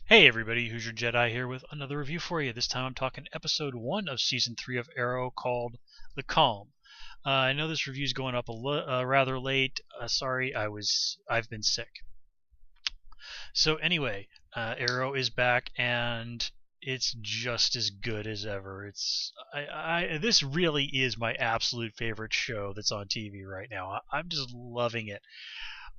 Hey everybody, Who's Your Jedi here with another review for you. This time I'm talking episode 1 of season 3 of Arrow called The Calm. I know this review's going up rather late. Sorry, I've been sick. So anyway, Arrow is back and it's just as good as ever. This really is my absolute favorite show that's on TV right now. I'm just loving it.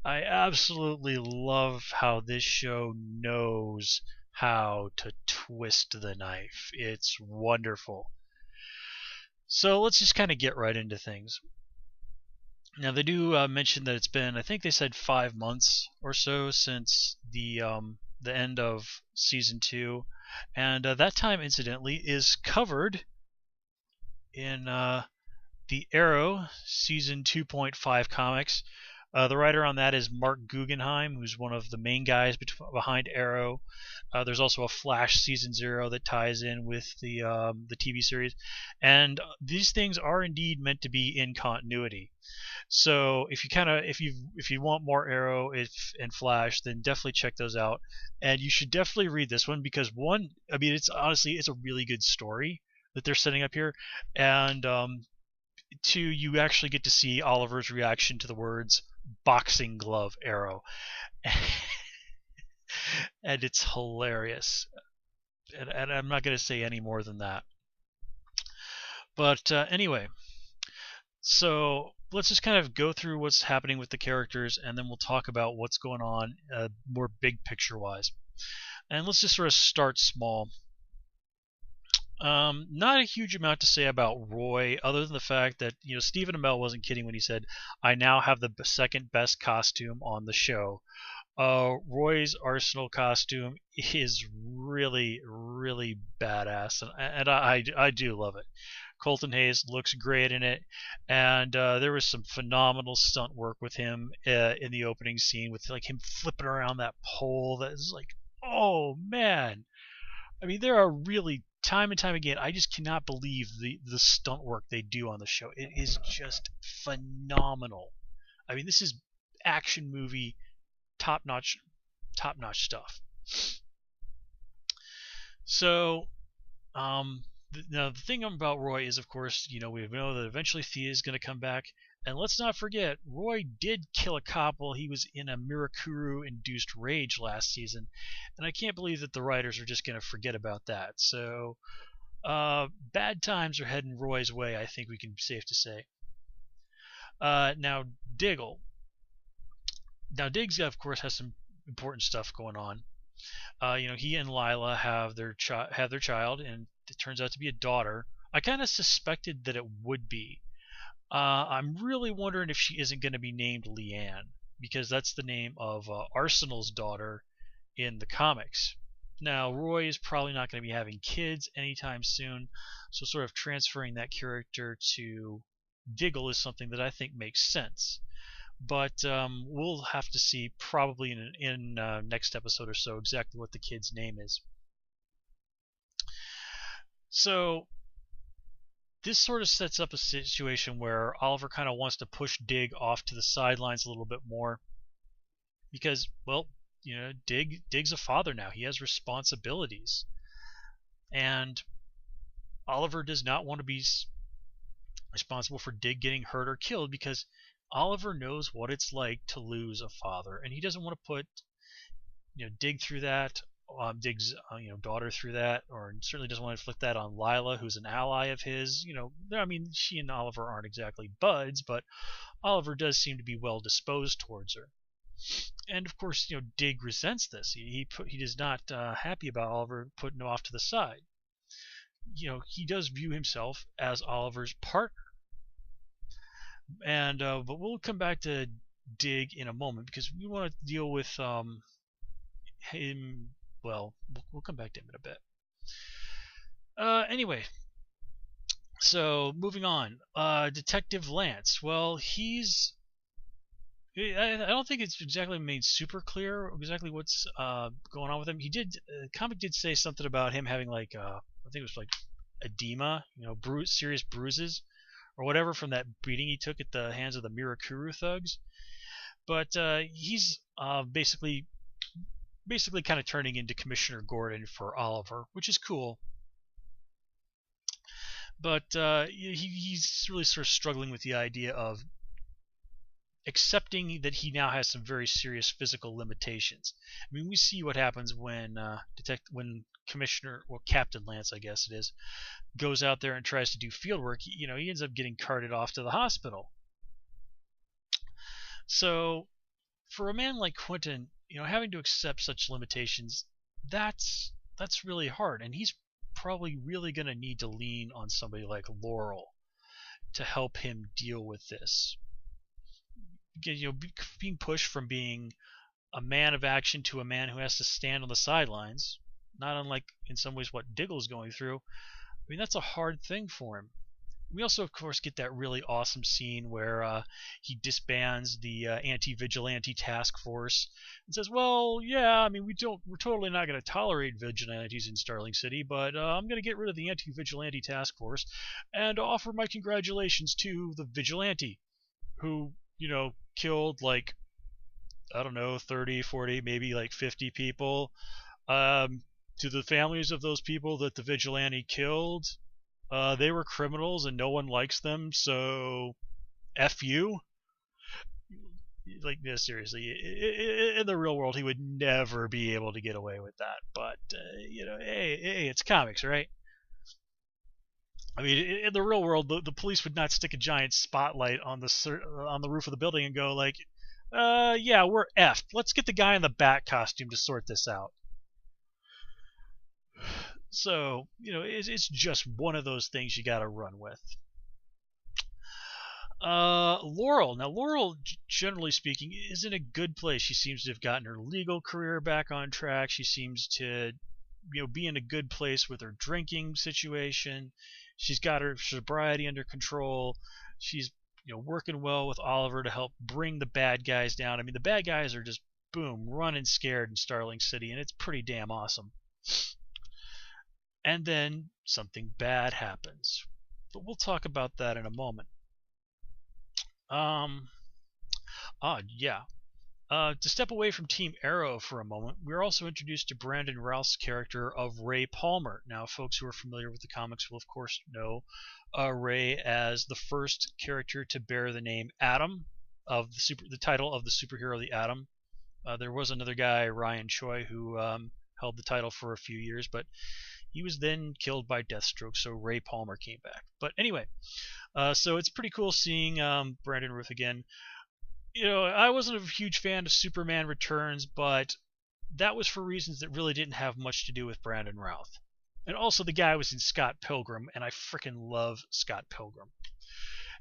I absolutely love how this show knows how to twist the knife. It's wonderful. So let's just kind of get right into things. Now they do mention that it's been, I think they said 5 months or so since the end of season 2, and that time, incidentally, is covered in the Arrow season 2.5 comics. The writer on that is Mark Guggenheim, who's one of the main guys behind Arrow. There's also a Flash season 0 that ties in with the TV series, and these things are indeed meant to be in continuity. So if you want more Arrow and Flash, then definitely check those out, and you should definitely read this one because one, I mean, it's a really good story that they're setting up here, and two, you actually get to see Oliver's reaction to the words boxing glove Arrow. And it's hilarious. And I'm not going to say any more than that. But anyway, so let's just kind of go through what's happening with the characters, and then we'll talk about what's going on more big picture wise. And let's just sort of start small. Not a huge amount to say about Roy, other than the fact that Stephen Amell wasn't kidding when he said, "I now have the second best costume on the show." Roy's Arsenal costume is really, really badass, and I do love it. Colton Hayes looks great in it, and there was some phenomenal stunt work with him in the opening scene with like him flipping around that pole. That is like, oh man! I mean, there are really time and time again. I just cannot believe the stunt work they do on the show. It is just phenomenal. I mean, this is action movie top notch stuff. So, now the thing about Roy is, of course, we know that eventually Thea is going to come back, and let's not forget, Roy did kill a cop while he was in a Mirakuru-induced rage last season, and I can't believe that the writers are just going to forget about that. So, bad times are heading Roy's way, I think we can be safe to say. Now, Diggle. Now, Diggs, of course, has some important stuff going on. He and Lila have their child, and it turns out to be a daughter. I kind of suspected that it would be. I'm really wondering if she isn't going to be named Leanne, because that's the name of Arsenal's daughter in the comics. Now, Roy is probably not going to be having kids anytime soon, so sort of transferring that character to Diggle is something that I think makes sense. But we'll have to see probably in next episode or so exactly what the kid's name is. So this sort of sets up a situation where Oliver kind of wants to push Dig off to the sidelines a little bit more because, well, Dig's a father now. He has responsibilities, and Oliver does not want to be responsible for Dig getting hurt or killed because Oliver knows what it's like to lose a father, and he doesn't want to put Dig through that, Dig's daughter through that, or certainly doesn't want to inflict that on Lila, who's an ally of his. I mean, she and Oliver aren't exactly buds, but Oliver does seem to be well disposed towards her. And of course, Dig resents this. He is not happy about Oliver putting him off to the side. He does view himself as Oliver's partner. And but we'll come back to Dig in a moment because we want to deal with him. Well, we'll come back to him in a bit. Anyway, so moving on. Detective Lance. Well, I don't think it's exactly made super clear exactly what's going on with him. The comic did say something about him having like I think it was like edema, serious bruises or whatever from that beating he took at the hands of the Mirakuru thugs. But he's basically basically kind of turning into Commissioner Gordon for Oliver, which is cool. But he's really sort of struggling with the idea of accepting that he now has some very serious physical limitations. I mean, we see what happens when Captain Lance, I guess it is, goes out there and tries to do field work. He ends up getting carted off to the hospital. So, for a man like Quentin, having to accept such limitations, that's really hard, and he's probably really going to need to lean on somebody like Laurel to help him deal with this. Being pushed from being a man of action to a man who has to stand on the sidelines, not unlike in some ways what Diggle's going through. I mean, that's a hard thing for him. We also, of course, get that really awesome scene where he disbands the anti-vigilante task force and says, "Well, yeah, I mean, we're totally not going to tolerate vigilantes in Starling City, but I'm going to get rid of the anti-vigilante task force and offer my congratulations to the vigilante who, killed like, I don't know, 30, 40, maybe like 50 people. To the families of those people that the vigilante killed, they were criminals and no one likes them, so F you." Like, no, seriously, in the real world, he would never be able to get away with that. But, hey, it's comics, right? I mean, in the real world, the police would not stick a giant spotlight on the roof of the building and go like, yeah, we're effed. Let's get the guy in the bat costume to sort this out. So, it's just one of those things you got to run with. Laurel. Now, Laurel, generally speaking, is in a good place. She seems to have gotten her legal career back on track. She seems to, be in a good place with her drinking situation. She's got her sobriety under control. She's, working well with Oliver to help bring the bad guys down. I mean, the bad guys are just, boom, running scared in Starling City, and it's pretty damn awesome. And then something bad happens. But we'll talk about that in a moment. To step away from Team Arrow for a moment, we're also introduced to Brandon Routh's character of Ray Palmer. Now, folks who are familiar with the comics will, of course, know Ray as the first character to bear the name Atom, of the title of the superhero, the Atom. There was another guy, Ryan Choi, who held the title for a few years, but he was then killed by Deathstroke, so Ray Palmer came back. But anyway, so it's pretty cool seeing Brandon Routh again. I wasn't a huge fan of Superman Returns, but that was for reasons that really didn't have much to do with Brandon Routh. And also the guy was in Scott Pilgrim, and I freaking love Scott Pilgrim.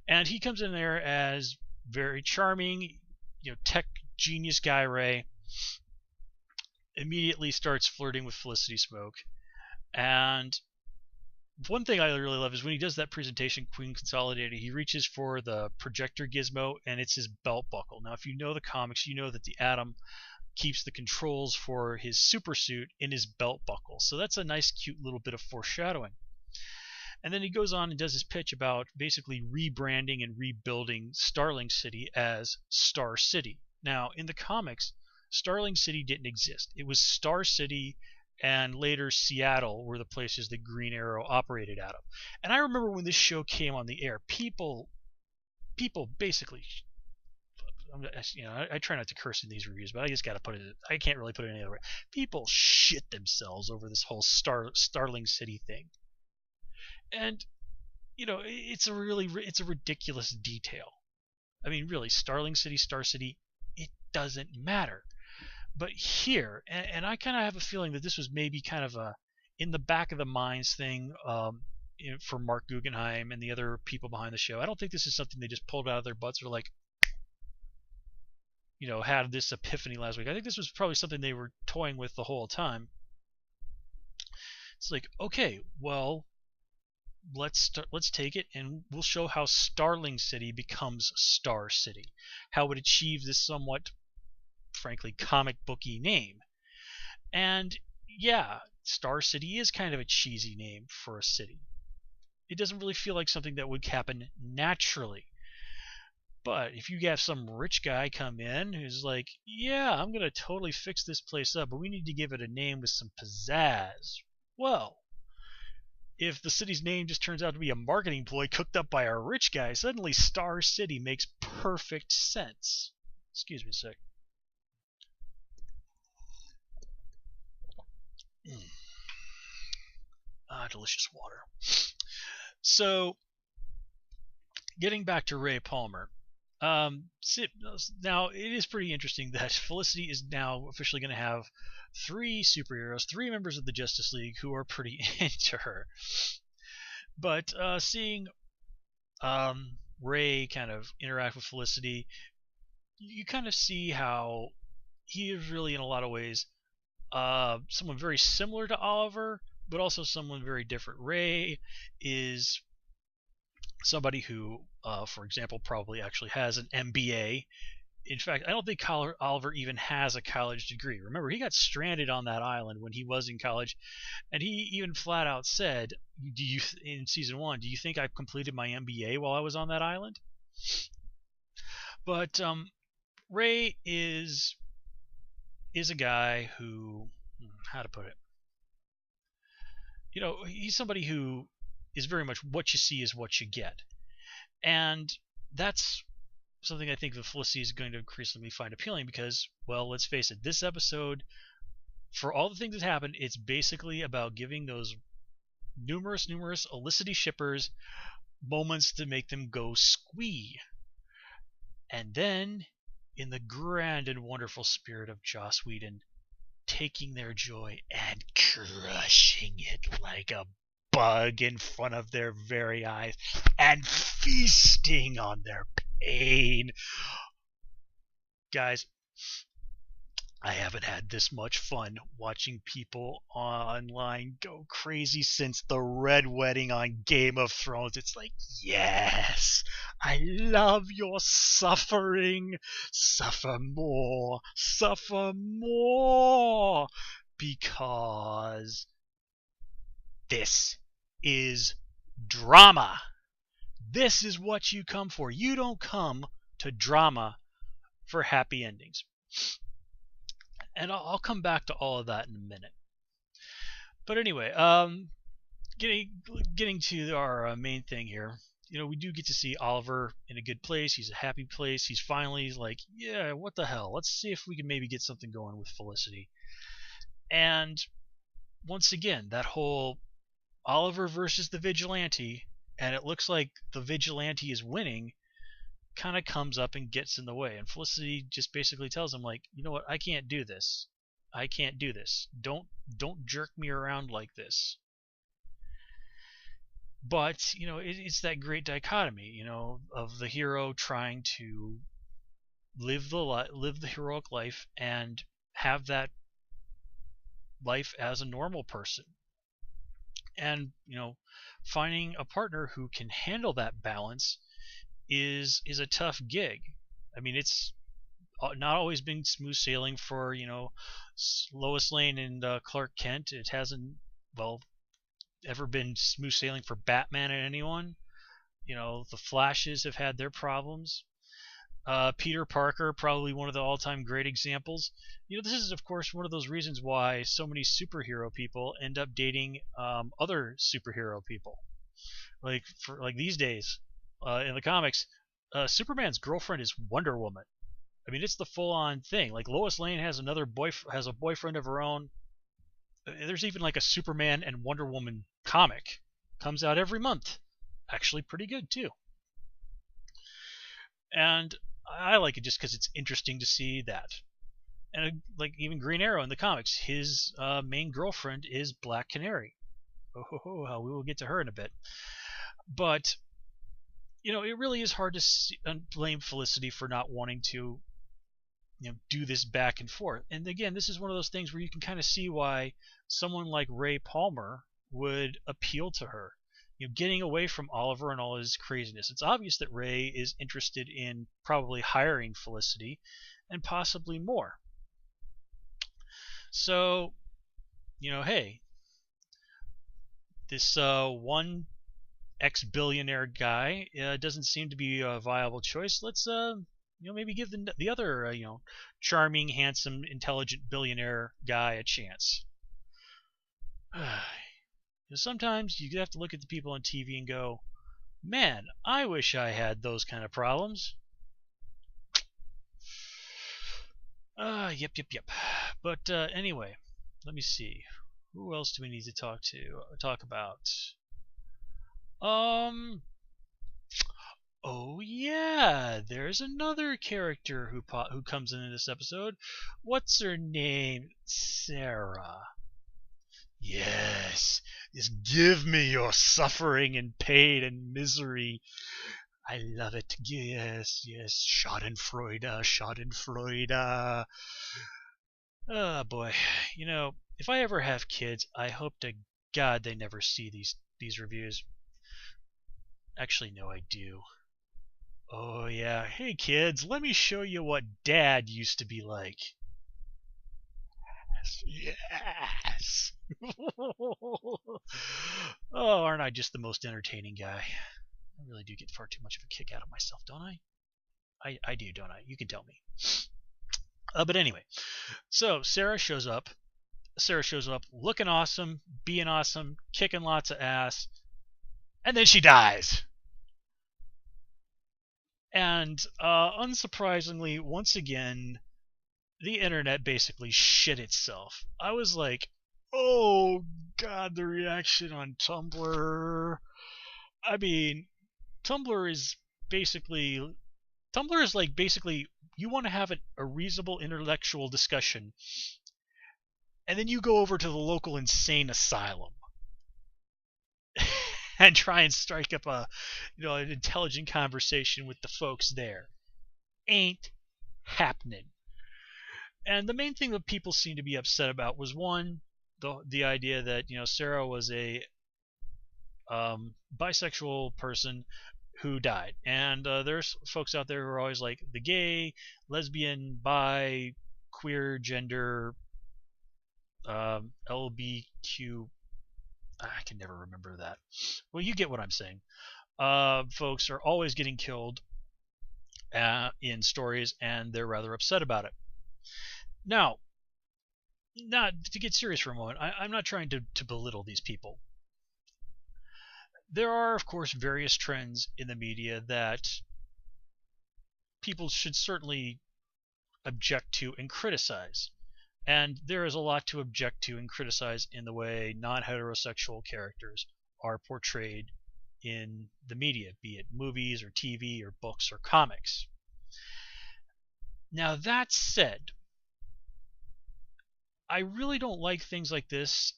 And he comes in there as very charming, tech genius guy Ray. Immediately starts flirting with Felicity Smoke. And one thing I really love is when he does that presentation, Queen Consolidated, he reaches for the projector gizmo, and it's his belt buckle. Now, if you know the comics, you know that the Atom keeps the controls for his super suit in his belt buckle. So that's a nice, cute little bit of foreshadowing. And then he goes on and does his pitch about basically rebranding and rebuilding Starling City as Star City. Now, in the comics, Starling City didn't exist. It was Star City, and later Seattle were the places that Green Arrow operated out of. And I remember when this show came on the air, people basically, I try not to curse in these reviews, but I just got to put it, I can't really put it any other way. People shit themselves over this whole Starling City thing. And, it's a ridiculous detail. I mean, really, Starling City, Star City, it doesn't matter. But here, and I kind of have a feeling that this was maybe kind of a in the back of the minds thing for Mark Guggenheim and the other people behind the show. I don't think this is something they just pulled out of their butts or like, had this epiphany last week. I think this was probably something they were toying with the whole time. It's like, okay, well, let's take it and we'll show how Starling City becomes Star City, how it achieves this somewhat, frankly, comic booky name. And yeah, Star City is kind of a cheesy name for a city. It doesn't really feel like something that would happen naturally. But if you have some rich guy come in who's like, yeah, I'm going to totally fix this place up, but we need to give it a name with some pizzazz. Well, if the city's name just turns out to be a marketing ploy cooked up by a rich guy, suddenly Star City makes perfect sense. Excuse me a sec. Delicious water. So, getting back to Ray Palmer. Now, it is pretty interesting that Felicity is now officially going to have 3 superheroes, 3 members of the Justice League who are pretty into her. But seeing Ray kind of interact with Felicity, you kind of see how he is really, in a lot of ways, someone very similar to Oliver, but also someone very different. Ray is somebody who, for example, probably actually has an MBA. In fact, I don't think Oliver even has a college degree. Remember, he got stranded on that island when he was in college, and he even flat out said, in season 1, do you think I completed my MBA while I was on that island? But Ray is a guy who, how to put it, he's somebody who is very much what you see is what you get. And that's something I think that Felicity is going to increasingly find appealing because, well, let's face it, this episode, for all the things that happened, it's basically about giving those numerous Olicity shippers moments to make them go squee. And then, in the grand and wonderful spirit of Joss Whedon, taking their joy and crushing it like a bug in front of their very eyes and feasting on their pain. Guys, I haven't had this much fun watching people online go crazy since the Red Wedding on Game of Thrones. It's like, yes, I love your suffering. Suffer more. Suffer more. Because this is drama. This is what you come for. You don't come to drama for happy endings. And I'll come back to all of that in a minute. But anyway, getting to our main thing here. We do get to see Oliver in a good place. He's a happy place. He's finally like, yeah, what the hell? Let's see if we can maybe get something going with Felicity. And once again, that whole Oliver versus the vigilante, and it looks like the vigilante is winning, kind of comes up and gets in the way. And Felicity just basically tells him, like, you know what, I can't do this. I can't do this. Don't jerk me around like this. But, it's that great dichotomy, of the hero trying to live the heroic life and have that life as a normal person. And, finding a partner who can handle that balance is a tough gig. I mean, it's not always been smooth sailing for Lois Lane and Clark Kent. It hasn't ever been smooth sailing for Batman and anyone. The Flashes have had their problems. Peter Parker, probably one of the all-time great examples. This is of course one of those reasons why so many superhero people end up dating other superhero people. Like these days. In the comics, Superman's girlfriend is Wonder Woman. I mean, it's the full-on thing. Like Lois Lane has has a boyfriend of her own. There's even like a Superman and Wonder Woman comic. Comes out every month. Actually pretty good too. And I like it just because it's interesting to see that. And like even Green Arrow in the comics, his main girlfriend is Black Canary. Oh, we will get to her in a bit. But it really is hard to blame Felicity for not wanting to, do this back and forth. And again, this is one of those things where you can kind of see why someone like Ray Palmer would appeal to her. Getting away from Oliver and all his craziness. It's obvious that Ray is interested in probably hiring Felicity and possibly more. So, hey, this one ex-billionaire guy doesn't seem to be a viable choice. Let's maybe give the other charming, handsome, intelligent billionaire guy a chance. Sometimes you have to look at the people on TV and go, man, I wish I had those kind of problems. Yep. But anyway, let me see. Who else do we need to talk about? Oh yeah, there's another character who comes into this episode. What's her name? Sarah. Yes, just give me your suffering and pain and misery. I love it. Yes. Schadenfreude. Oh boy, if I ever have kids, I hope to God they never see these reviews. Actually, no, I do. Oh yeah, hey kids, let me show you what Dad used to be like. Yes. Oh, aren't I just the most entertaining guy? I really do get far too much of a kick out of myself, don't I? I do, don't I? You can tell me. But anyway, so Sarah shows up. Looking awesome, being awesome, kicking lots of ass, and then she dies. And unsurprisingly, once again, the internet basically shit itself. I was like, oh god, the reaction on Tumblr. I mean, Tumblr is like basically you want to have a reasonable intellectual discussion, and then you go over to the local insane asylum and try and strike up an intelligent conversation with the folks there. Ain't happening. And the main thing that people seem to be upset about was, one, the idea that Sarah was a bisexual person who died, and there's folks out there who are always like the gay, lesbian, bi, queer, gender, LBQ. I can never remember that. Well, you get what I'm saying. Folks are always getting killed in stories, and they're rather upset about it. Now, not to get serious for a moment, I'm not trying to belittle these people. There are, of course, various trends in the media that people should certainly object to and criticize. And there is a lot to object to and criticize in the way non-heterosexual characters are portrayed in the media, be it movies or TV or books or comics. Now, that said, I really don't like things like this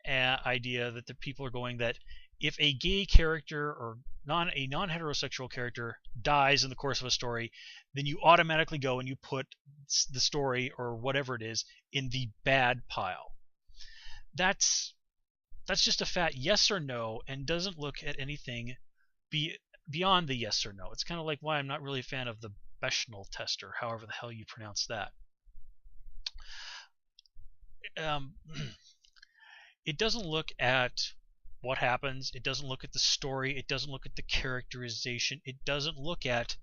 idea that the people are going that if a gay character or a non-heterosexual character dies in the course of a story, then you automatically go and you put the story or whatever it is in the bad pile. That's just a fat yes or no and doesn't look at anything beyond the yes or no. It's kind of like why I'm not really a fan of the Bechdel test, or however the hell you pronounce that. It doesn't look at what happens. It doesn't look at the story. It doesn't look at the characterization. It doesn't look at,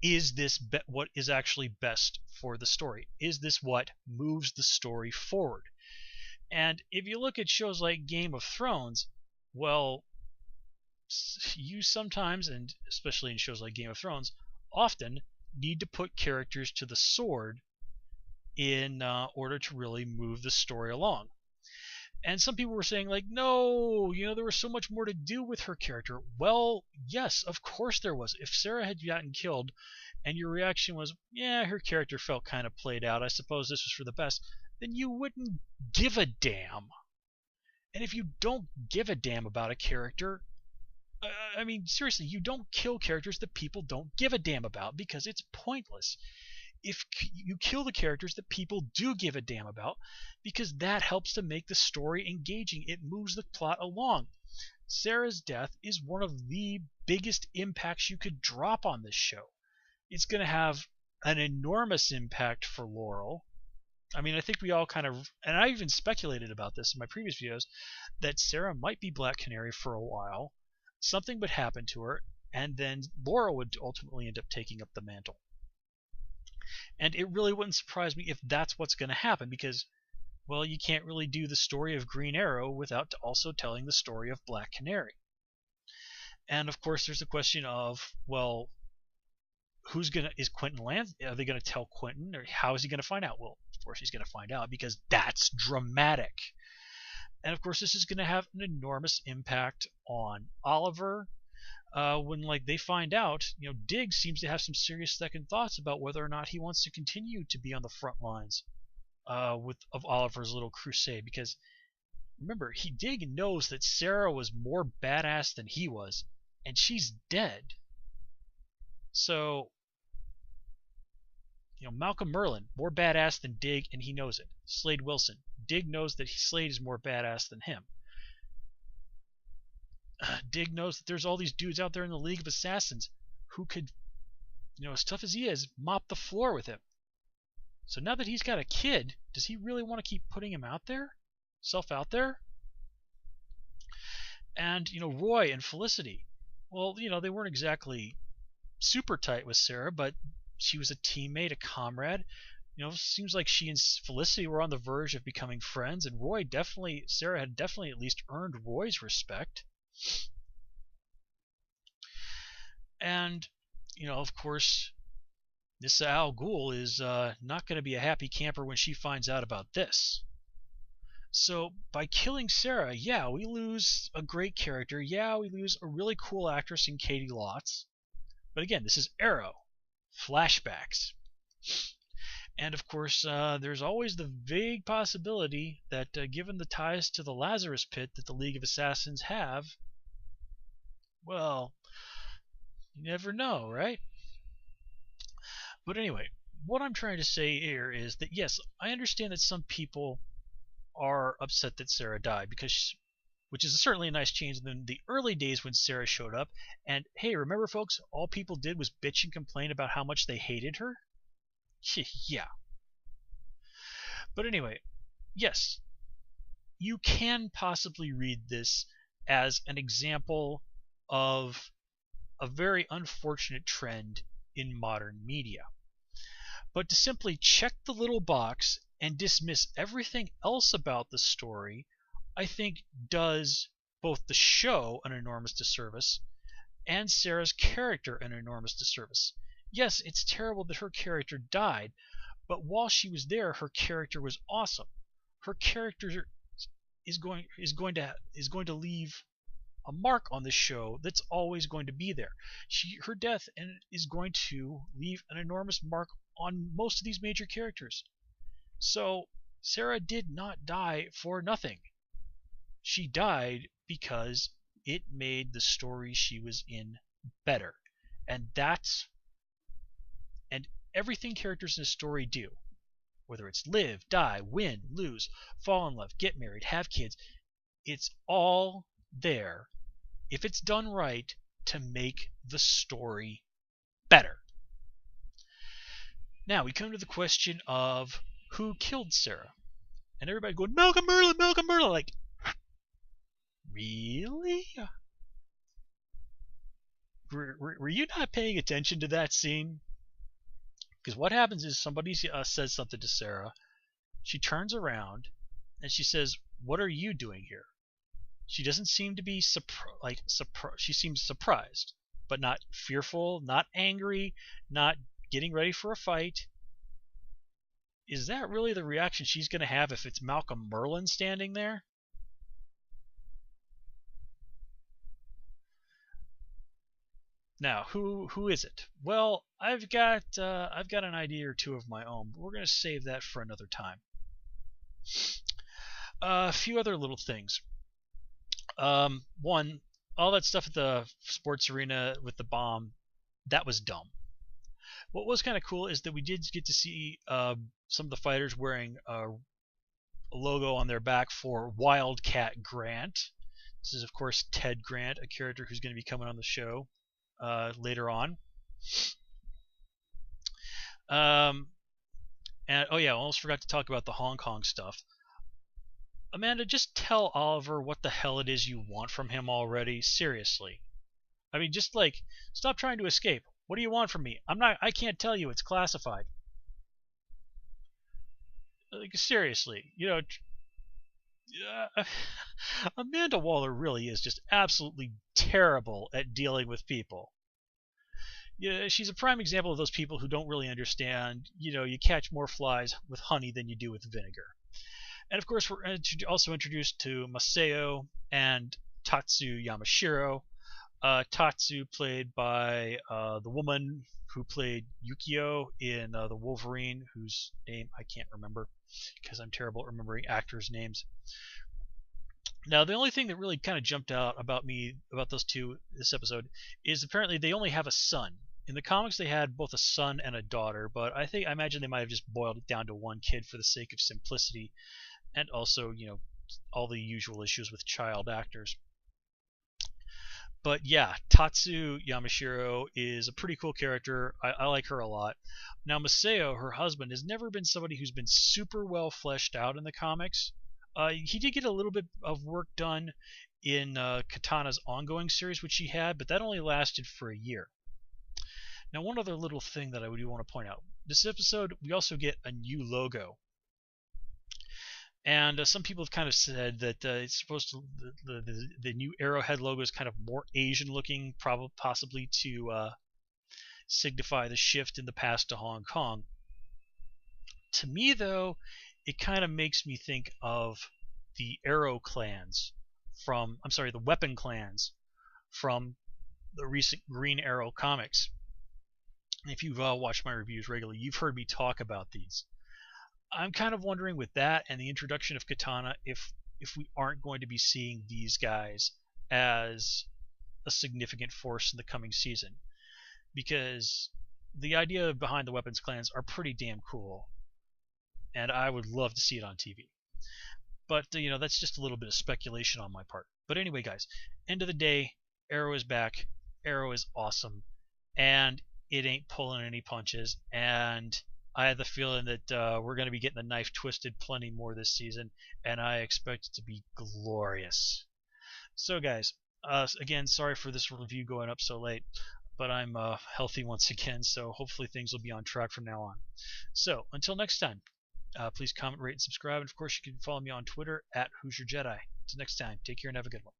is this what is actually best for the story? Is this what moves the story forward? And if you look at shows like Game of Thrones, well, you sometimes, and especially in shows like Game of Thrones, often need to put characters to the sword in order to really move the story along. And some people were saying, like, no, there was so much more to do with her character. Well, yes, of course there was. If Sarah had gotten killed and your reaction was, yeah, her character felt kind of played out, I suppose this was for the best, then you wouldn't give a damn. And if you don't give a damn about a character, I mean, seriously, you don't kill characters that people don't give a damn about, because it's pointless. If you kill the characters that people do give a damn about, because that helps to make the story engaging. It moves the plot along. Sarah's death is one of the biggest impacts you could drop on this show. It's going to have an enormous impact for Laurel. I mean, I think we all kind of, and I even speculated about this in my previous videos, that Sarah might be Black Canary for a while. something would happen to her, and then Laura would ultimately end up taking up the mantle. And it really wouldn't surprise me if that's what's going to happen, because, well, you can't really do the story of Green Arrow without also telling the story of Black Canary. And of course, there's the question of, well, is Quentin Lance? Are they going to tell Quentin, or how is he going to find out? Well, of course he's going to find out, because that's dramatic. And of course, this is going to have an enormous impact on Oliver. When they find out, Diggs seems to have some serious second thoughts about whether or not he wants to continue to be on the front lines of Oliver's little crusade. Because remember, Diggs knows that Sarah was more badass than he was, and she's dead. So, Malcolm Merlyn, more badass than Diggs, and he knows it. Slade Wilson, Diggs knows that Slade is more badass than him. Diggs knows that there's all these dudes out there in the League of Assassins who could, as tough as he is, mop the floor with him. So now that he's got a kid, does he really want to keep putting himself out there? And, Roy and Felicity, well, they weren't exactly super tight with Sarah, but she was a teammate, a comrade. Seems like she and Felicity were on the verge of becoming friends, and Sarah had definitely at least earned Roy's respect. And, of course, Nissa Al Ghul is not going to be a happy camper when she finds out about this. So by killing Sarah, yeah, we lose a great character. Yeah, we lose a really cool actress in Katie Lotz. But again, this is Arrow. Flashbacks. And of course, there's always the vague possibility that given the ties to the Lazarus Pit that the League of Assassins have, well, you never know, right? But anyway, what I'm trying to say here is that, yes, I understand that some people are upset that Sarah died, which is certainly a nice change than the early days when Sarah showed up. And hey, remember, folks, all people did was bitch and complain about how much they hated her? Yeah. But anyway, yes, you can possibly read this as an example of a very unfortunate trend in modern media. But to simply check the little box and dismiss everything else about the story, I think does both the show an enormous disservice and Sarah's character an enormous disservice. Yes, it's terrible that her character died, but while she was there, her character was awesome. Her character is going to leave a mark on the show that's always going to be there. Her death is going to leave an enormous mark on most of these major characters. So Sarah did not die for nothing. She died because it made the story she was in better. And everything characters in a story do, whether it's live, die, win, lose, fall in love, get married, have kids, it's all there, if it's done right, to make the story better. Now we come to the question of who killed Sarah. And everybody going, Malcolm Merlyn, Malcolm Merlyn, like, really? Were you not paying attention to that scene? Because what happens is somebody says something to Sarah. She turns around and she says, "What are you doing here?" She doesn't seem to be she seems surprised, but not fearful, not angry, not getting ready for a fight. Is that really the reaction she's going to have if it's Malcolm Merlyn standing there? Now, who is it? Well, I've got an idea or two of my own, but we're going to save that for another time. A few other little things. One, all that stuff at the sports arena with the bomb, that was dumb. What was kind of cool is that we did get to see some of the fighters wearing a logo on their back for Wildcat Grant. This is, of course, Ted Grant, a character who's going to be coming on the show later on. And oh yeah, I almost forgot to talk about the Hong Kong stuff. Amanda, just tell Oliver what the hell it is you want from him already. Seriously. I mean, just like, stop trying to escape. What do you want from me? I can't tell you. It's classified. Like, seriously, Amanda Waller really is just absolutely terrible at dealing with people. Yeah, she's a prime example of those people who don't really understand. You catch more flies with honey than you do with vinegar. And of course, we're also introduced to Masao and Tatsu Yamashiro. Tatsu, played by the woman who played Yukio in the Wolverine, whose name I can't remember because I'm terrible at remembering actors' names. Now, the only thing that really kind of jumped out about me about those two this episode is apparently they only have a son. In the comics, they had both a son and a daughter, but I imagine they might have just boiled it down to one kid for the sake of simplicity, and also, all the usual issues with child actors. But yeah, Tatsu Yamashiro is a pretty cool character. I like her a lot. Now, Masao, her husband, has never been somebody who's been super well fleshed out in the comics. He did get a little bit of work done in Katana's ongoing series, which she had, but that only lasted for a year. Now, one other little thing that I do want to point out. This episode, we also get a new logo. And some people have kind of said that it's supposed to the new Arrowhead logo is kind of more Asian looking, probably possibly to signify the shift in the past to Hong Kong. To me, though, it kind of makes me think of the Arrow clans the Weapon clans from the recent Green Arrow comics. If you've watched my reviews regularly, you've heard me talk about these. I'm kind of wondering with that and the introduction of Katana if we aren't going to be seeing these guys as a significant force in the coming season, because the idea behind the Weapons clans are pretty damn cool, and I would love to see it on TV. But that's just a little bit of speculation on my part. But anyway, guys, end of the day, Arrow is back. Arrow is awesome, and it ain't pulling any punches, and I have the feeling that we're going to be getting the knife twisted plenty more this season, and I expect it to be glorious. So, guys, again, sorry for this review going up so late, but I'm healthy once again, so hopefully things will be on track from now on. So, until next time, please comment, rate, and subscribe, and of course you can follow me on Twitter at Hoosier Jedi. Until next time, take care and have a good one.